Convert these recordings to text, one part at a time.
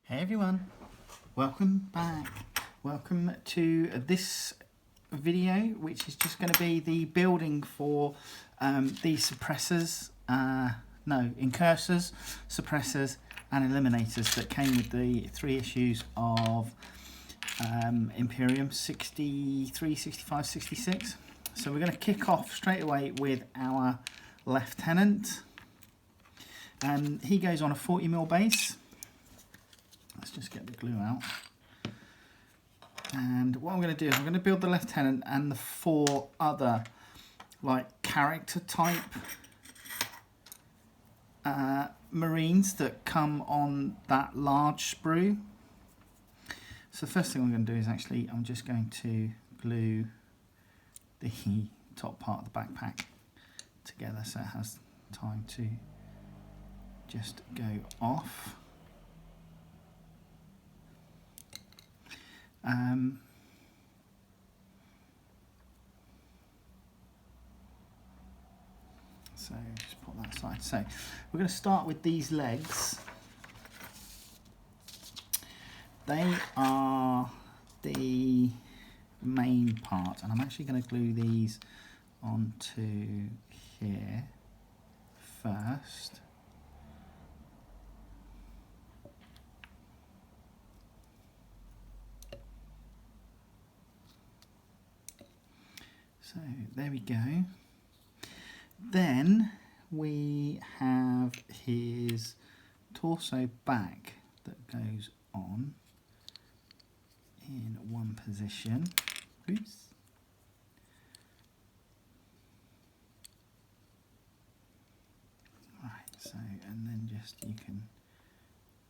Hey everyone, welcome back. Welcome to this video, which is just going to be the building for the suppressors, incursors, suppressors and eliminators that came with the 3 issues of Imperium 63, 65, 66. So we're going to kick off straight away with our lieutenant. He goes on a 40mm base. Let's just get the glue out. And what I'm going to do is I'm going to build the lieutenant and the 4 other like character type Marines that come on that large sprue. So the first thing I'm going to do is I'm just going to glue the top part of the backpack together so it has time to just go off. So just put that aside. So we're going to start with these legs. They are the main part, and I'm actually going to glue these onto here first. So there we go. Then we have his torso back that goes on in one position. Oops. Right, so and then just you can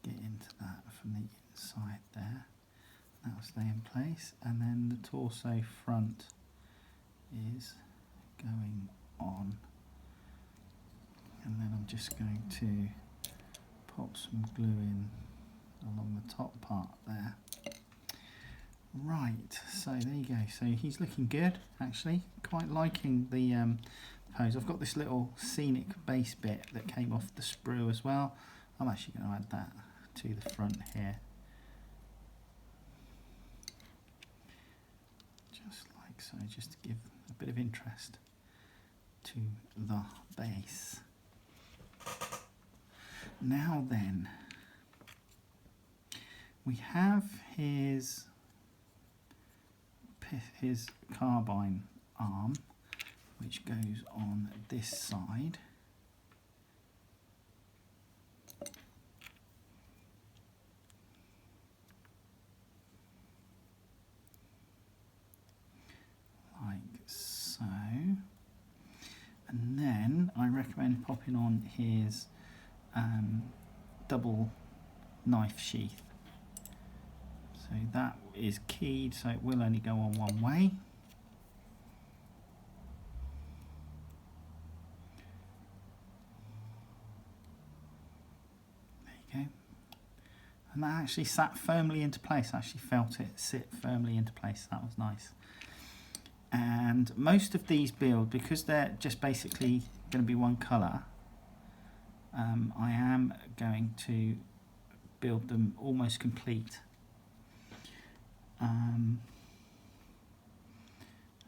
get into that from the inside there. That will stay in place, and then the torso front is going on, and then I'm just going to pop some glue in along the top part there. Right, so there you go. So he's looking good, actually. Quite liking the pose. I've got this little scenic base bit that came off the sprue as well. I'm actually going to add that to the front here. Just like so, just to give a bit of interest to the base. Now then, we have his carbine arm, which goes on this side. Like so. And then I recommend popping on his double knife sheath. So that is keyed, so it will only go on one way. There you go. And that actually sat firmly into place. I actually felt it sit firmly into place. That was nice. And most of these build, because they're just basically going to be one colour, I am going to build them almost complete. And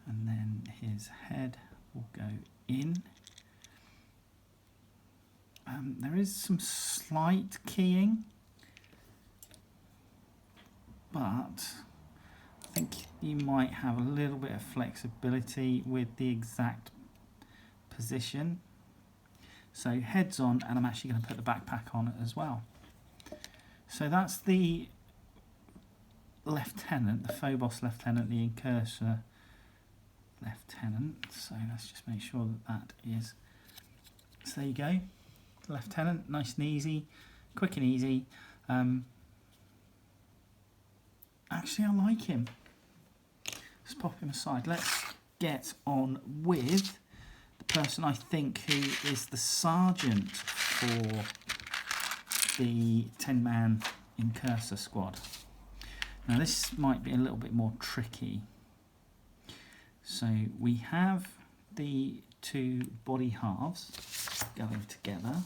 then his head will go in. There is some slight keying, but I think you might have a little bit of flexibility with the exact position. So head's on, and I'm actually going to put the backpack on it as well. So that's the lieutenant, the Phobos lieutenant, the incursor lieutenant. So let's just make sure that that is. So there you go, lieutenant, nice and easy, quick and easy. Actually, I like him. Let's pop him aside. Let's get on with the person I think who is the sergeant for the 10-man incursor squad. Now this might be a little bit more tricky. So we have the 2 body halves going together.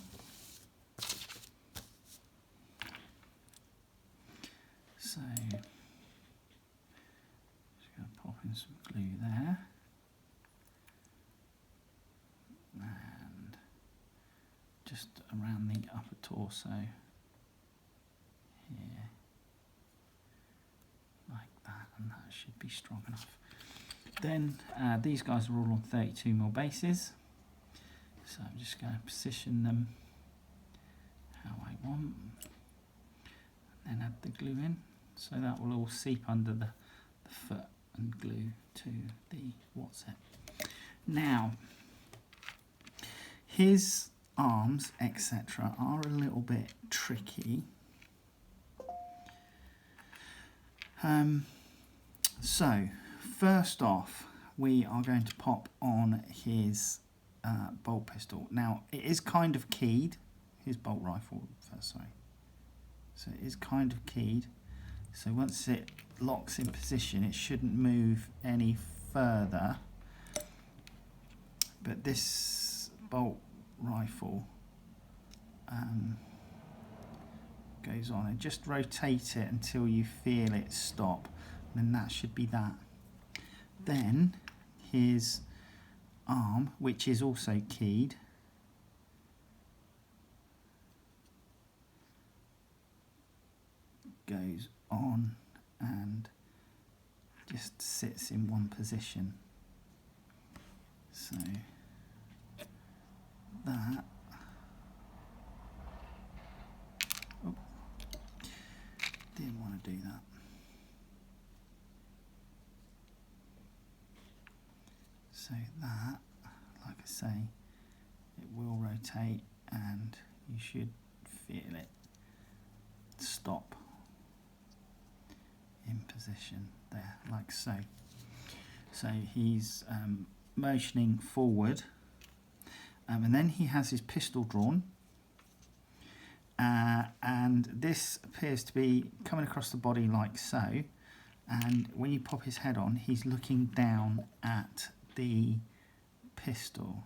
just around the upper torso here, like that, and that should be strong enough. Then these guys are all on 32mm bases, so I'm just going to position them how I want, and then add the glue in, so that will all seep under the foot and glue to the what's it. Now, his arms, etc., are a little bit tricky. So, first off, we are going to pop on his bolt pistol. Now, it is kind of keyed, his bolt rifle, sorry. So it is kind of keyed. So once it locks in position, it shouldn't move any further. But this bolt rifle goes on, and just rotate it until you feel it stop, and then that should be that. Then his arm, which is also keyed, goes on and just sits in one position. So that, oh, didn't want to do that. So that, like I say, it will rotate and you should feel it stop in position there, like so. So he's motioning forward, and then he has his pistol drawn, and this appears to be coming across the body like so, and when you pop his head on, he's looking down at the pistol.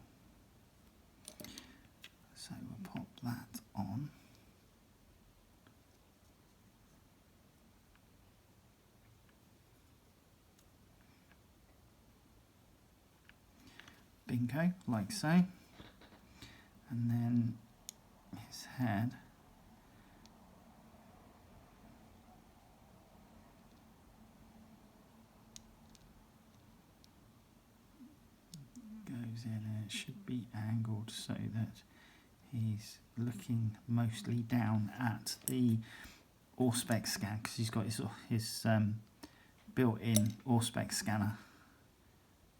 So we'll pop that on. Bingo, like so. And then his head goes in, and it should be angled so that he's looking mostly down at the Auspex scan, because he's got his built-in Auspex scanner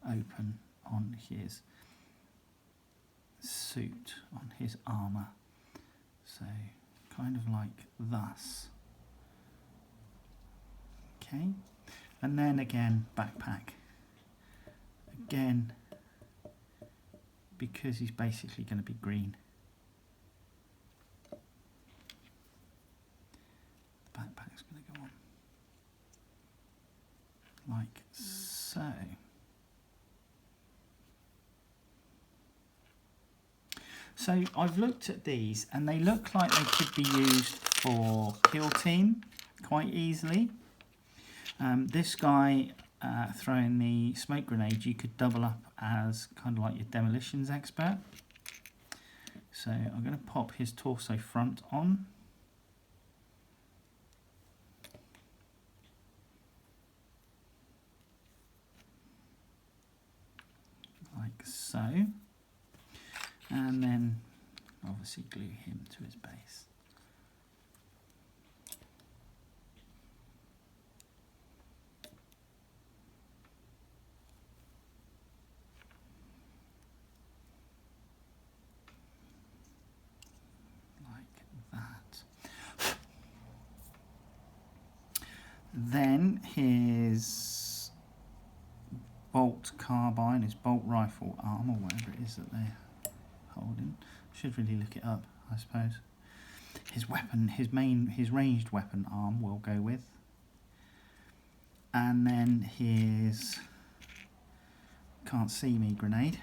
open on his suit, on his armour. So kind of like thus. Okay, and then again backpack. Again, because he's basically going to be green, the backpack's going to go on like so. So I've looked at these and they look like they could be used for kill team quite easily. This guy throwing the smoke grenade, you could double up as kind of like your demolitions expert. So I'm going to pop his torso front on. Like so. And then obviously glue him to his base. Like that. Then his bolt carbine, his bolt rifle arm, or whatever it is that they're holding. Should really look it up, I suppose. His weapon, his ranged weapon arm will go with. And then his can't see me grenade.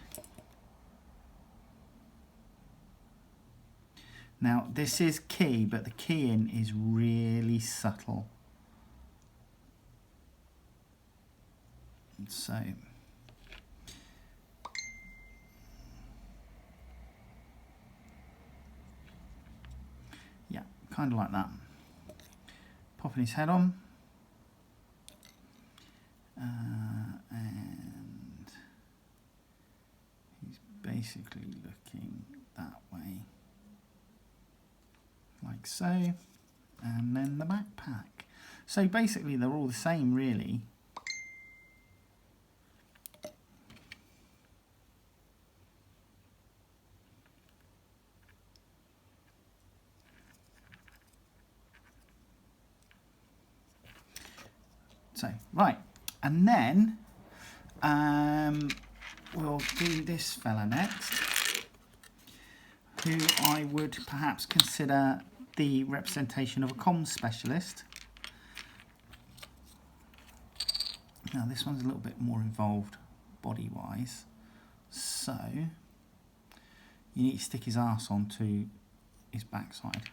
Now this is key, but the keying is really subtle. And so kind of like that. Popping his head on. And he's basically looking that way, like so, and then the backpack. So basically they're all the same really. So, right, and then we'll do this fella next, who I would perhaps consider the representation of a comms specialist. Now this one's a little bit more involved body-wise, so you need to stick his arse onto his backside.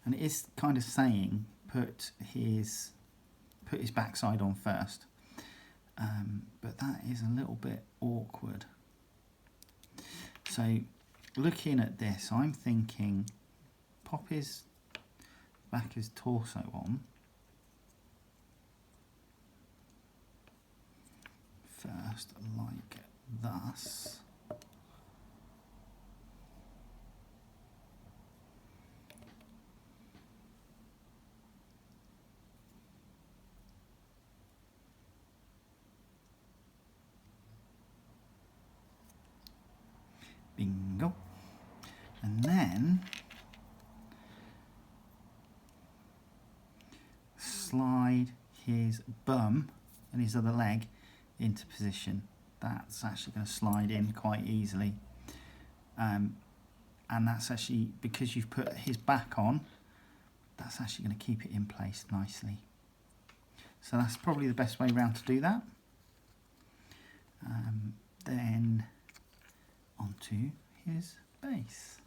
And it is kind of saying put his backside on first, but that is a little bit awkward. So looking at this, I'm thinking pop his torso on first, like thus. Bingo. And then slide his bum and his other leg into position. That's actually going to slide in quite easily. And that's actually, because you've put his back on, that's actually going to keep it in place nicely. So that's probably the best way around to do that. Then onto his base.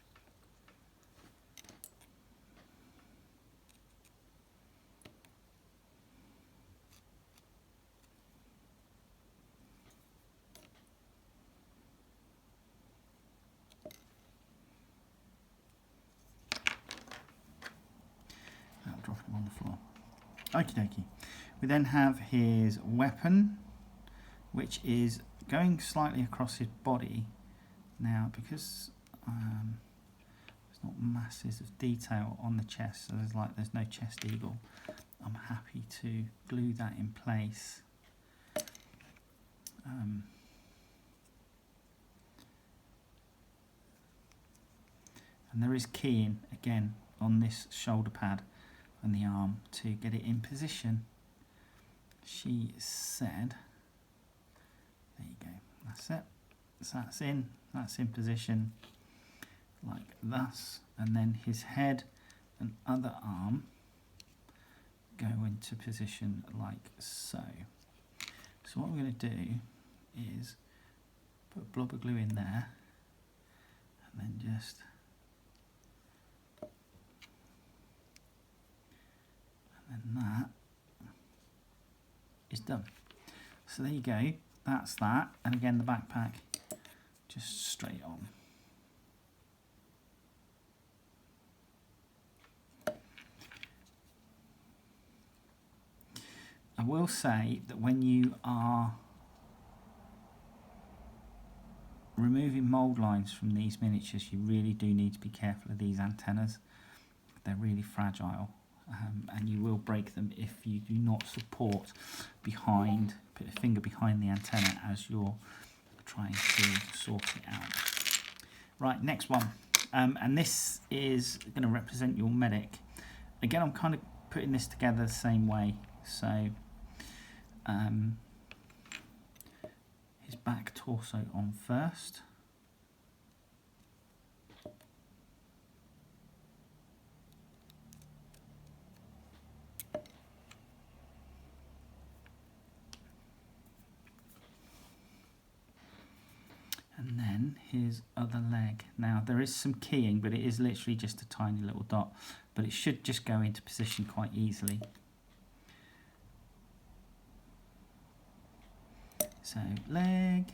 That'll drop him on the floor. Okie dokie. We then have his weapon, which is going slightly across his body. Now, because there's not masses of detail on the chest, so there's no chest eagle, I'm happy to glue that in place. And there is keying again on this shoulder pad and the arm to get it in position. She said, there you go, that's it. So that's in position like thus, and then his head and other arm go into position like so. So what I'm going to do is put a blob of glue in there, and then just that is done. So there you go, that's that, and again the backpack just straight on. I will say that when you are removing mould lines from these miniatures, you really do need to be careful of these antennas. They're really fragile, and you will break them if you do not support behind, put a finger behind the antenna as you're trying to sort it out. Right, next one, and this is going to represent your medic. Again, I'm kind of putting this together the same way. So his back torso on first. And then his other leg. Now there is some keying, but it is literally just a tiny little dot, but it should just go into position quite easily. So leg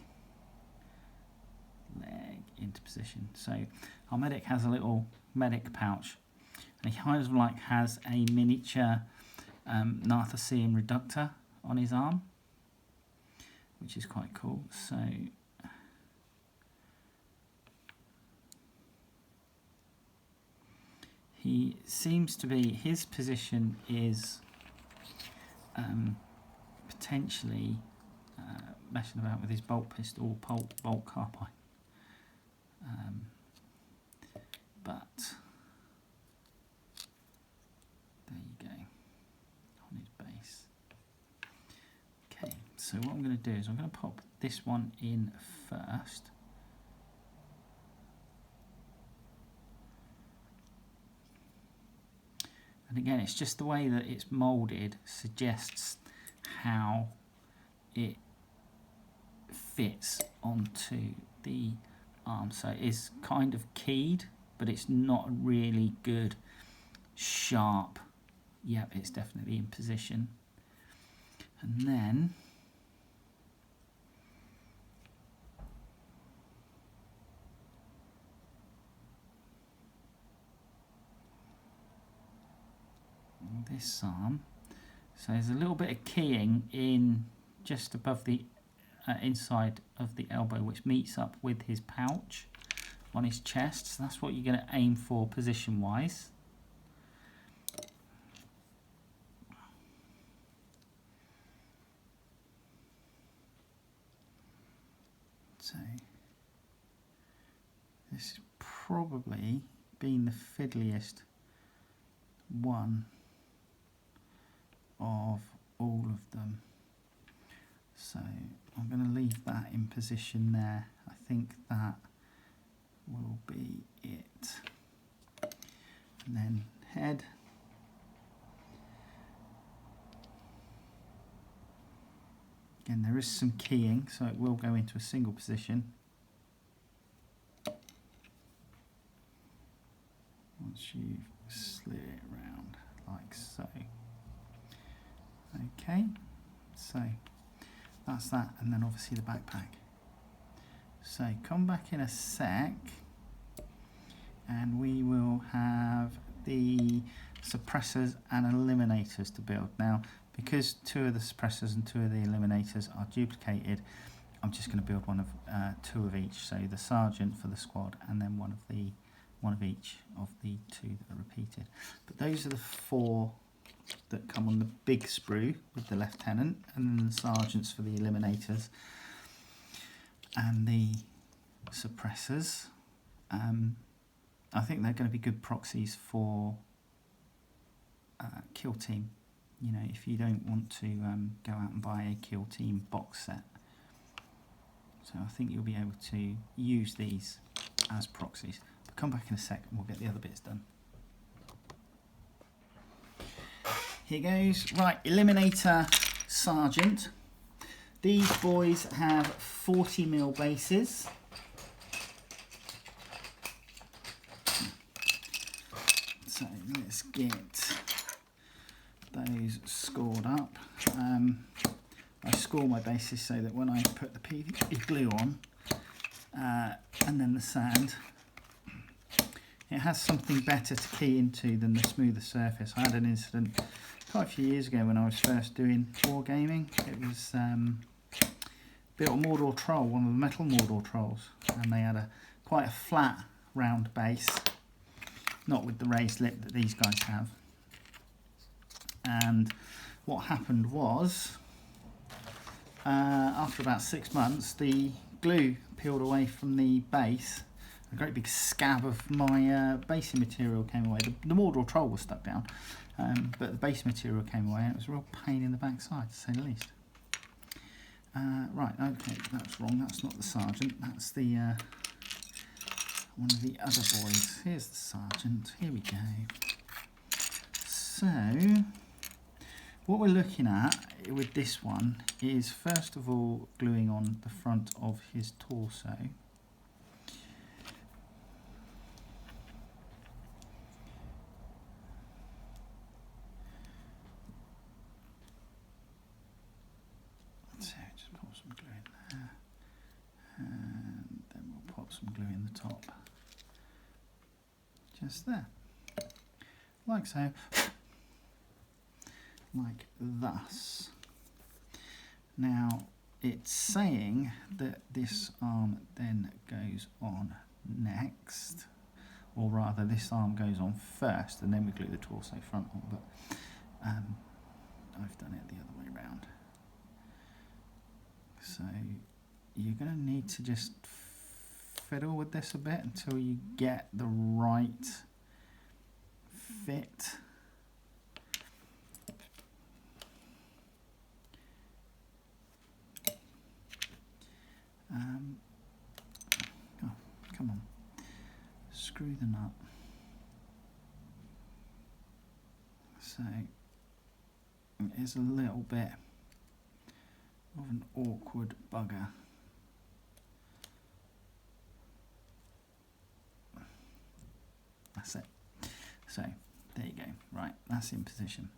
into position. So our medic has a little medic pouch, and he kind of like has a miniature Narthasian reductor on his arm, which is quite cool. So he seems to be, his position is potentially messing about with his bolt pistol, bolt carbine. But there you go, on his base. Okay, so what I'm going to do is I'm going to pop this one in first. And again, it's just the way that it's moulded suggests how it fits onto the arm. So it's kind of keyed, but it's not really good, sharp. Yep, it's definitely in position. And then this arm, so there's a little bit of keying in just above the inside of the elbow, which meets up with his pouch on his chest. So that's what you're going to aim for position wise. So this has probably been the fiddliest one of all of them. So I'm going to leave that in position there. I think that will be it. And then head. Again, there is some keying, so it will go into a single position. Once you've slid it around like so. Okay, so that's that, and then obviously the backpack. So come back in a sec and we will have the suppressors and eliminators to build. Now, because 2 of the suppressors and 2 of the eliminators are duplicated, I'm just going to build one of 2 of each. So the sergeant for the squad, and then one of each of the 2 that are repeated. But those are the 4 that come on the big sprue with the lieutenant, and then the sergeants for the eliminators and the suppressors. I think they're going to be good proxies for kill team. You know, if you don't want to go out and buy a kill team box set. So I think you'll be able to use these as proxies. But come back in a sec and we'll get the other bits done. Here goes. Right, Eliminator Sergeant. These boys have 40mm bases. So let's get those scored up. I score my bases so that when I put the PVC glue on and then the sand, it has something better to key into than the smoother surface. I had an incident quite a few years ago when I was first doing wargaming. It was built a Mordor troll, one of the metal Mordor trolls, and they had quite a flat round base, not with the raised lip that these guys have. And what happened was, after about 6 months, the glue peeled away from the base. A great big scab of my basing material came away. The Mordor troll was stuck down, but the base material came away, and it was a real pain in the backside, to say the least. Right, okay, that's wrong. That's not the sergeant. That's the one of the other boys. Here's the sergeant. Here we go. So, what we're looking at with this one is, first of all, gluing on the front of his torso. So, just pour some glue in there. some glue in the top. Just there. Like so. Like thus. Now it's saying that this arm then goes on next, or rather this arm goes on first and then we glue the torso front on, but I've done it the other way around. So you're going to need to just fiddle with this a bit until you get the right fit. Oh, come on, screw the nut. So it is a little bit of an awkward bugger. That's it. So there you go. Right, that's in position.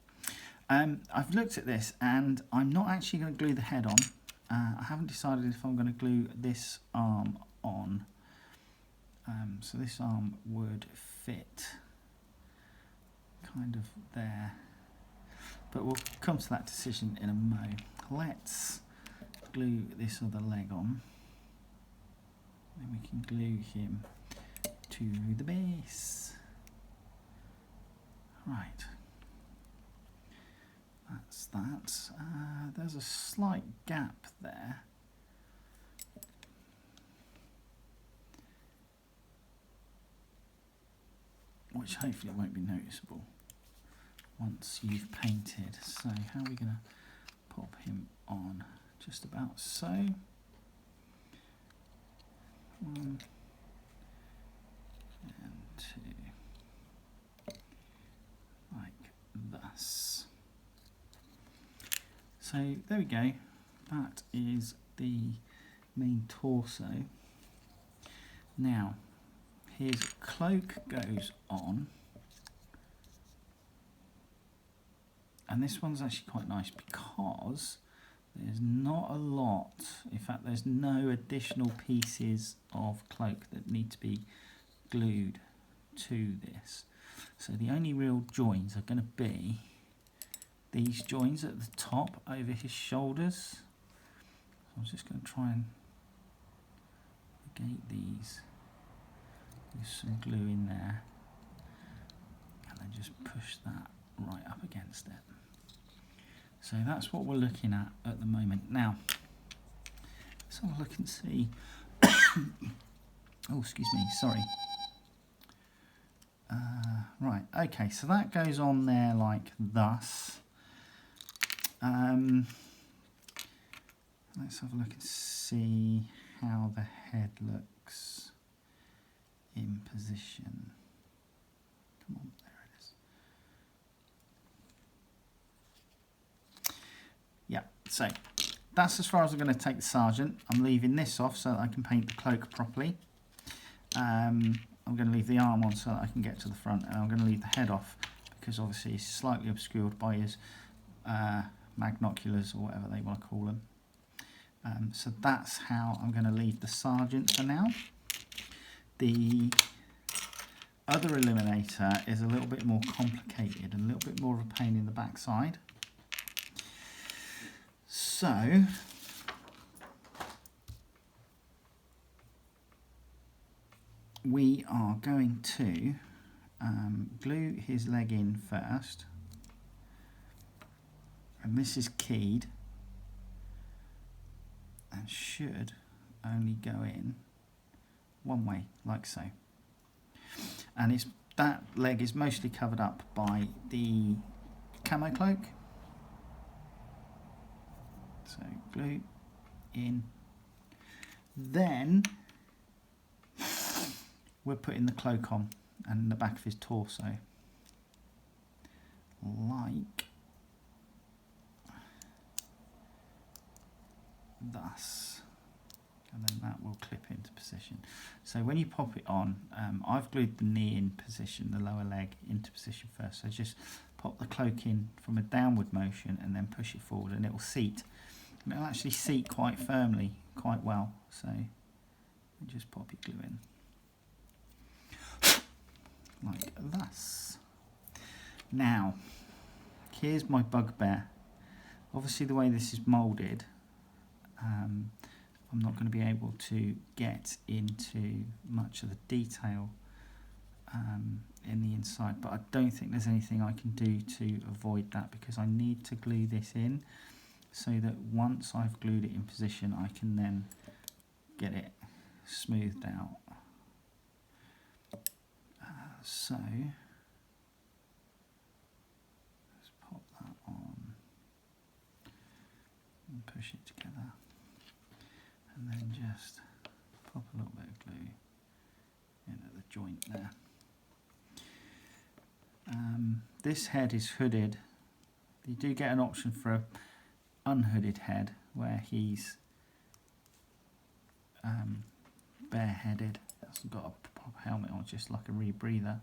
I've looked at this and I'm not actually going to glue the head on. I haven't decided if I'm going to glue this arm on. So this arm would fit kind of there. But we'll come to that decision in a mo. Let's glue this other leg on. Then we can glue him to the base. Right. That's that. There's a slight gap there. Which hopefully won't be noticeable once you've painted. So how are we going to pop him on? Just about so. 1 and 2. Like thus. So there we go. That is the main torso. Now his cloak goes on. And this one's actually quite nice because there's not a lot, in fact there's no additional pieces of cloak that need to be glued to this. So the only real joins are going to be these joins at the top over his shoulders. So I'm just going to try and negate these. Use some glue in there and then just push that right up against it. So that's what we're looking at the moment. Now, let's have a look and see. Oh, excuse me, sorry. Right, okay, so that goes on there like thus. Let's have a look and see how the head looks in position. Come on, there it is. Yeah, so that's as far as I'm going to take the sergeant. I'm leaving this off so that I can paint the cloak properly. I'm going to leave the arm on so that I can get to the front, and I'm going to leave the head off because obviously it's slightly obscured by his magnoculars or whatever they want to call them. So that's how I'm going to leave the sergeant for now. The other eliminator is a little bit more complicated and a little bit more of a pain in the backside. So we are going to glue his leg in first, and this is keyed and should only go in one way, like so. And that leg is mostly covered up by the camo cloak. So glue in. Then we're putting the cloak on and the back of his torso, like thus, and then that will clip into position. So when you pop it on, I've glued the knee in position, the lower leg into position first. So just pop the cloak in from a downward motion and then push it forward, and it will seat. And it'll actually seat quite firmly, quite well. So and just pop your glue in. Like this. Now, here's my bugbear. Obviously the way this is moulded, I'm not going to be able to get into much of the detail in the inside, but I don't think there's anything I can do to avoid that, because I need to glue this in so that once I've glued it in position I can then get it smoothed out. So let's pop that on and push it together, and then just pop a little bit of glue in at the joint there. This head is hooded. You do get an option for a unhooded head where he's bareheaded, hasn't got a proper helmet on, just like a rebreather,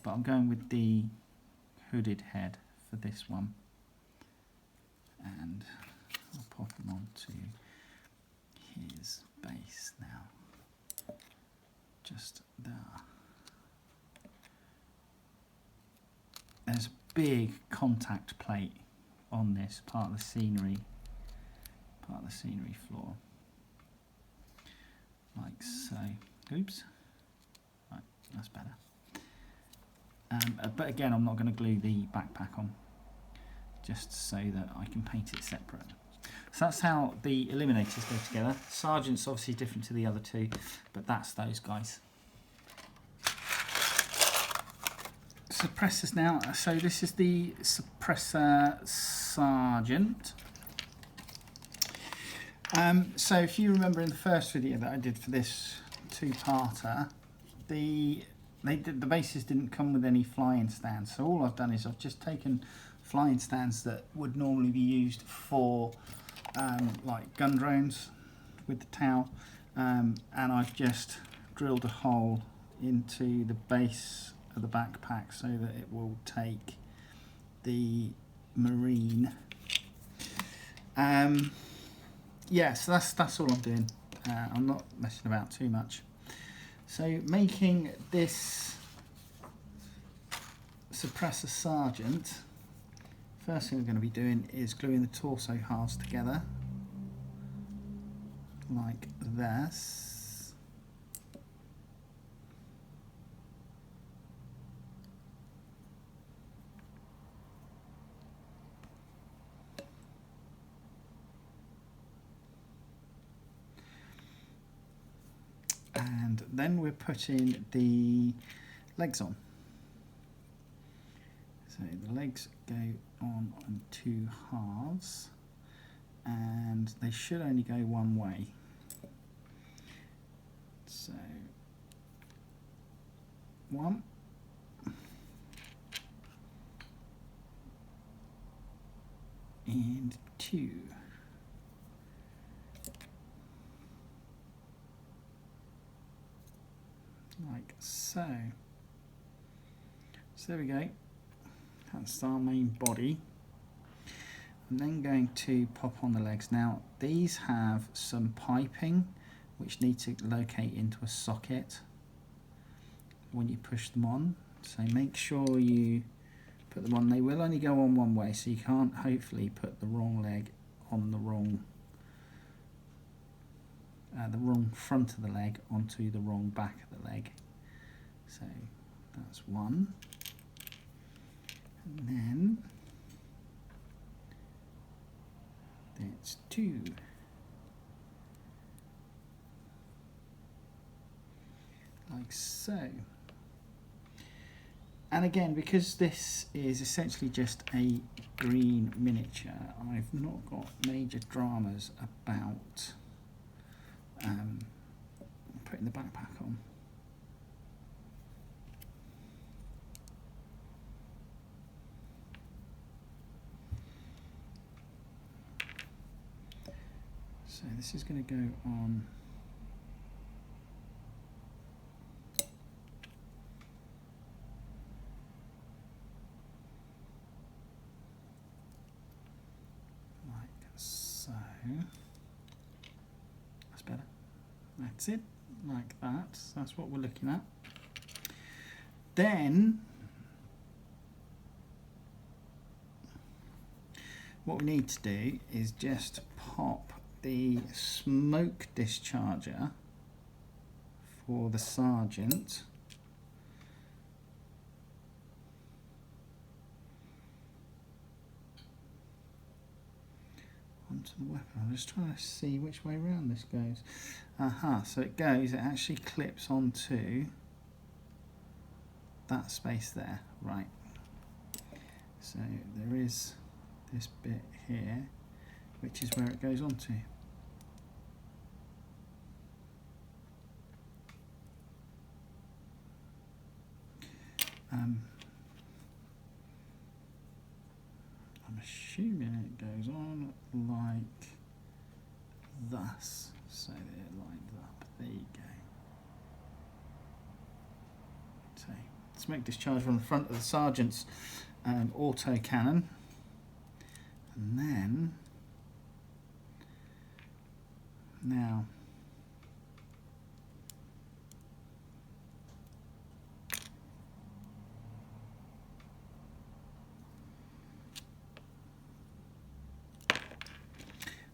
but I'm going with the hooded head for this one, and I'll pop him onto his base now, just there. There's a big contact plate on this part of the scenery floor, like so. Oops. Right, that's better. But again, I'm not going to glue the backpack on, just so that I can paint it separate. So that's how the eliminators go together. Sergeant's obviously different to the other two, but that's those guys. Suppressors now. So this is the suppressor Sergeant. So if you remember in the first video that I did for this two-parter, the bases didn't come with any flying stands. So all I've done is I've just taken flying stands that would normally be used for like gun drones with the towel, and I've just drilled a hole into the base of the backpack so that it will take the Marine. Yeah, so that's all I'm doing. I'm not messing about too much. So making this suppressor Sergeant, first thing we're going to be doing is gluing the torso halves together like this. And then we're putting the legs on. So the legs go on two halves, and they should only go one way. So one, and two. Like so. So there we go. That's our main body. I'm then going to pop on the legs. Now these have some piping which need to locate into a socket when you push them on. So make sure you put them on. They will only go on one way, so you can't hopefully put the wrong leg on the wrong front of the leg onto the wrong back of the leg. So that's one. And then that's two. Like so. And again, because this is essentially just a green miniature, I've not got major dramas about putting the backpack on. So this is going to go on like so. That's better. That's it. like that. So that's what we're looking at. Then what we need to do is just pop the smoke discharger for the sergeant onto the weapon. I'm just trying to see which way around this goes. Aha, so it actually clips onto that space there, right. So there is this bit here, which is where it goes onto. I'm assuming it goes on like thus, so that it lines up. There you go. So, smoke discharge on the front of the sergeant's auto cannon, and then now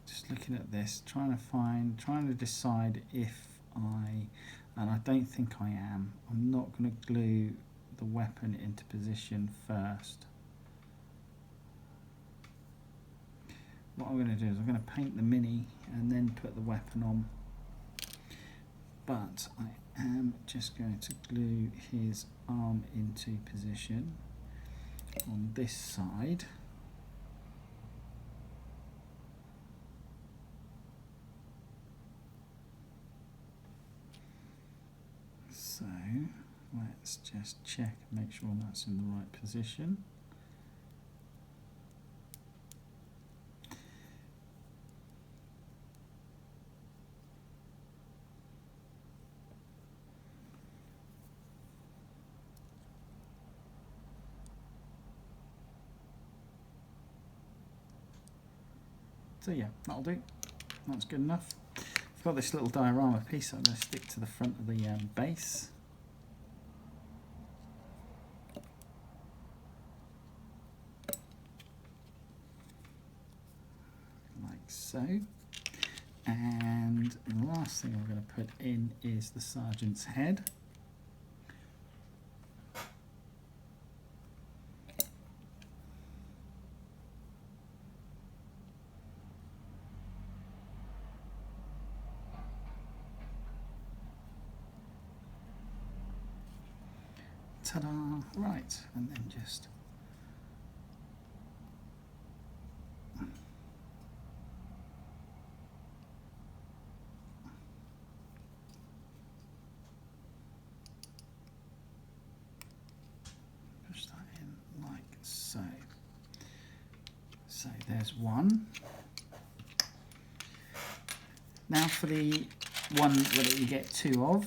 just looking at this, trying to decide if and I don't think I am. I'm not going to glue the weapon into position first. What I'm going to do is I'm going to paint the Mini and then put the weapon on. But I am just going to glue his arm into position on this side. So let's just check and make sure that's in the right position. So yeah, that'll do. That's good enough. I've got this little diorama piece I'm going to stick to the front of the base. Like so. And the last thing I'm going to put in is the sergeant's head. Ta-da! Right, and then just push that in like so. So there's one. Now for the one that you get two of.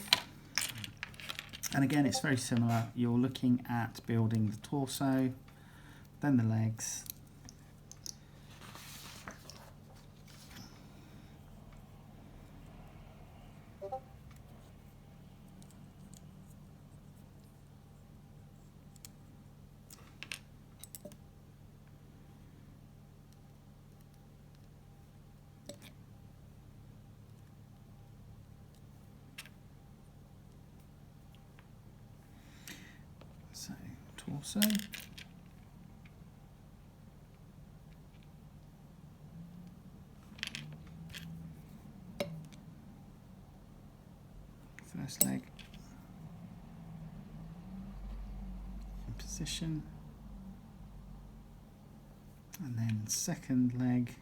And again, it's very similar. You're looking at building the torso, then the legs, so torso. First leg in position, and then second leg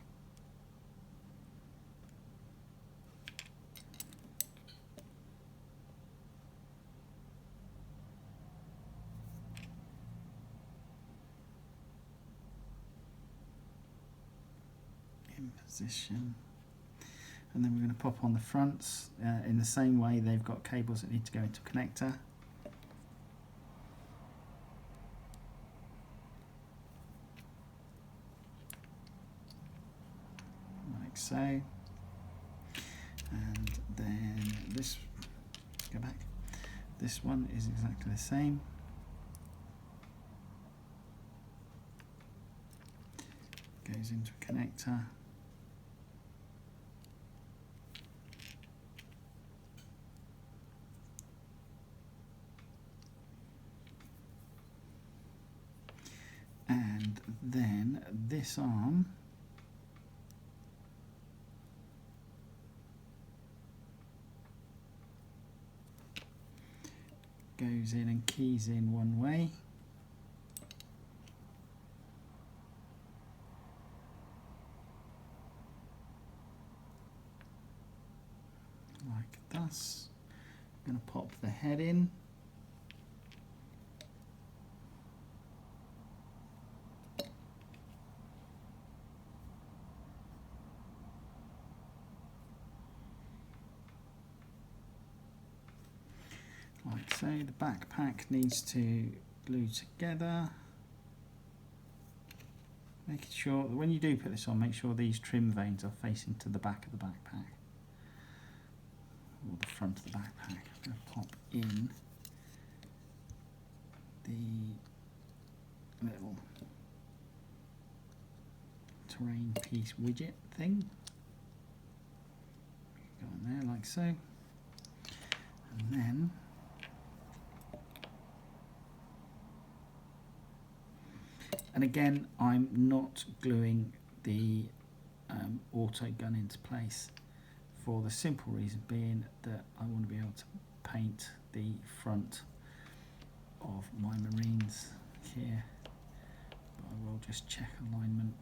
in position. And then we're going to pop on the fronts in the same way. They've got cables that need to go into a connector. Like so. And then this go back. This one is exactly the same. Goes into a connector. And then this arm goes in and keys in one way. Like this. I'm going to pop the head in. Like so. The backpack needs to glue together. Making sure that when you do put this on, make sure these trim vanes are facing to the back of the backpack. Or the front of the backpack. I'm going to pop in the little terrain piece widget thing. Go on there like so. And then again, I'm not gluing the auto gun into place for the simple reason being that I want to be able to paint the front of my Marines here, but I will just check alignment.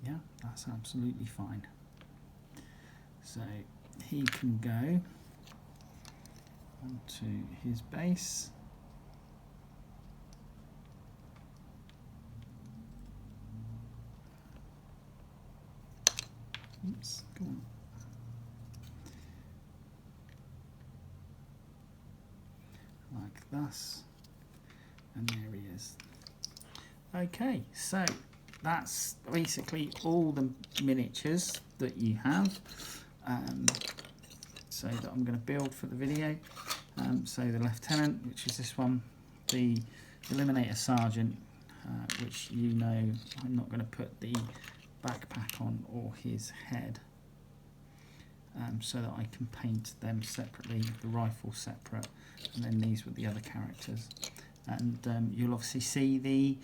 Yeah, that's absolutely fine. So he can go onto his base. Oops, go on. Like this. And there he is. Okay, so that's basically all the miniatures that you have. So that I'm going to build for the video. So the Lieutenant, which is this one, the Eliminator Sergeant, which you know I'm not going to put the backpack on or his head, so that I can paint them separately, the rifle separate, and then these with the other characters. And you'll obviously see the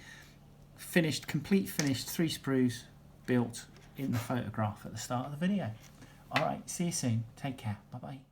complete finished 3 sprues built in the photograph at the start of the video. Alright, see you soon. Take care. Bye bye.